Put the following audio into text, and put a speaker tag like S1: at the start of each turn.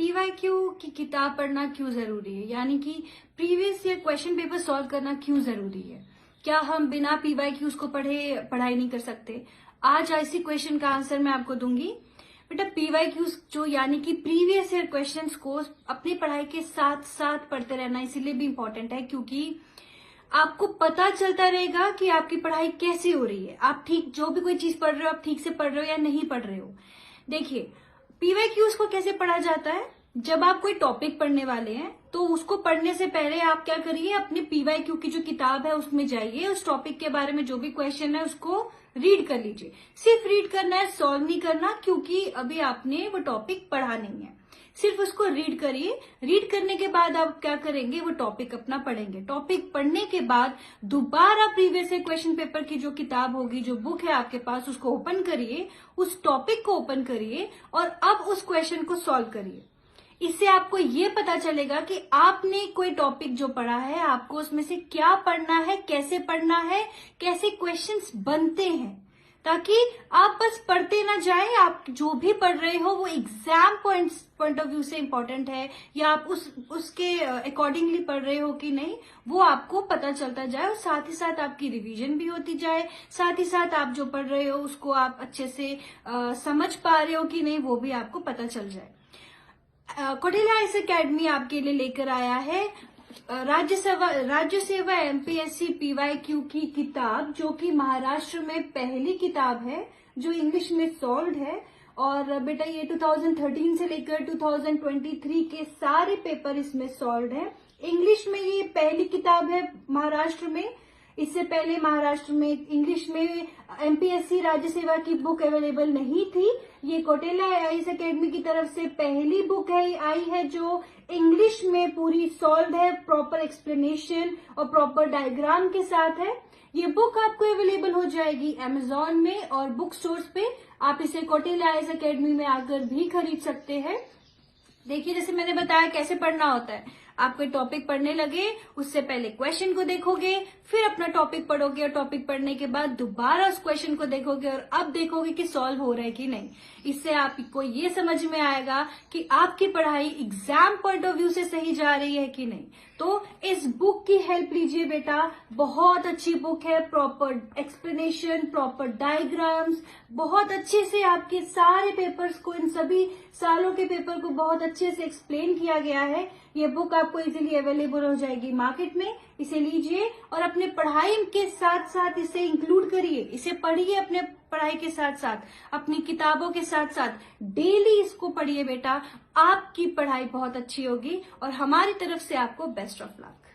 S1: PYQ की किताब पढ़ना क्यों जरूरी है, यानी कि previous year question paper solve करना क्यों जरूरी है। क्या हम बिना पीवाईक्यूज को पढ़े पढ़ाई नहीं कर सकते? आज ऐसी क्वेश्चन का आंसर मैं आपको दूंगी। बेटा पीवाईक्यूज जो यानी कि प्रीवियस ईयर क्वेश्चंस को अपनी पढ़ाई के साथ साथ पढ़ते रहना इसीलिए भी इम्पोर्टेंट है क्योंकि आपको पता चलता रहेगा कि आपकी पढ़ाई कैसे हो रही है, आप ठीक जो भी कोई चीज पढ़ रहे हो आप ठीक से पढ़ रहे हो या नहीं पढ़ रहे हो। देखिए पीवाईक्यूज को कैसे पढ़ा जाता है, जब आप कोई टॉपिक पढ़ने वाले हैं तो उसको पढ़ने से पहले आप क्या करिए, अपने पीवाईक्यू की जो किताब है उसमें जाइए, उस टॉपिक के बारे में जो भी क्वेश्चन है उसको रीड कर लीजिए। सिर्फ रीड करना है, सॉल्व नहीं करना, क्योंकि अभी आपने वो टॉपिक पढ़ा नहीं है। सिर्फ उसको रीड करिए। रीड करने के बाद आप क्या करेंगे, वो टॉपिक अपना पढ़ेंगे। टॉपिक पढ़ने के बाद दोबारा प्रीवियस ईयर क्वेश्चन पेपर की जो किताब होगी, जो बुक है आपके पास, उसको ओपन करिए, उस टॉपिक को ओपन करिए और अब उस क्वेश्चन को सॉल्व करिए। इससे आपको ये पता चलेगा कि आपने कोई टॉपिक जो पढ़ा है आपको उसमें से क्या पढ़ना है, कैसे पढ़ना है, कैसे क्वेश्चंस बनते हैं, ताकि आप बस पढ़ते ना जाएं। आप जो भी पढ़ रहे हो वो एग्जाम पॉइंट ऑफ व्यू से इम्पोर्टेंट है या आप उसके अकॉर्डिंगली पढ़ रहे हो कि नहीं, वो आपको पता चलता जाए और साथ ही साथ आपकी रिवीजन भी होती जाए, साथ ही साथ आप जो पढ़ रहे हो उसको आप अच्छे से समझ पा रहे हो कि नहीं, वो भी आपको पता चल जाए। कौटिल्य आईएएस एकेडमी आपके लिए लेकर आया है राज्य सेवा एमपीएससी पीवाईक्यू की किताब, जो कि महाराष्ट्र में पहली किताब है जो इंग्लिश में सॉल्व है। और बेटा ये 2013 से लेकर 2023 के सारे पेपर इसमें सॉल्व है। इंग्लिश में ये पहली किताब है महाराष्ट्र में। इससे पहले महाराष्ट्र में इंग्लिश में एमपीएससी राज्य सेवा की बुक अवेलेबल नहीं थी। ये कौटिल्य आईएएस एकेडमी की तरफ से पहली बुक आई है जो इंग्लिश में पूरी सॉल्व है, प्रॉपर एक्सप्लेनेशन और प्रॉपर डायग्राम के साथ है। ये बुक आपको अवेलेबल हो जाएगी अमेजॉन में और बुक स्टोर्स पे। आप इसे कौटिल्य आईएएस एकेडमी में आकर भी खरीद सकते हैं। देखिए जैसे मैंने बताया कैसे पढ़ना होता है, आप कोई टॉपिक पढ़ने लगे उससे पहले क्वेश्चन को देखोगे, फिर अपना टॉपिक पढ़ोगे और टॉपिक पढ़ने के बाद दोबारा उस क्वेश्चन को देखोगे और अब देखोगे कि सॉल्व हो रहा है कि नहीं। इससे आपको ये समझ में आएगा कि आपकी पढ़ाई एग्जाम पॉइंट ऑफ व्यू से सही जा रही है कि नहीं। तो इस बुक की हेल्प लीजिए बेटा, बहुत अच्छी बुक है, प्रॉपर एक्सप्लेनेशन, प्रॉपर डायग्राम्स, बहुत अच्छे से आपके सारे पेपर्स को, इन सभी सालों के पेपर को बहुत अच्छे से एक्सप्लेन किया गया है। ये बुक आपको इजीली अवेलेबल हो जाएगी मार्केट में। इसे लीजिए और अपने पढ़ाई के साथ साथ इसे इंक्लूड करिए, इसे पढ़िए अपने पढ़ाई के साथ साथ, अपनी किताबों के साथ साथ डेली इसको पढ़िए बेटा। आपकी पढ़ाई बहुत अच्छी होगी और हमारी तरफ से आपको बेस्ट ऑफ लक।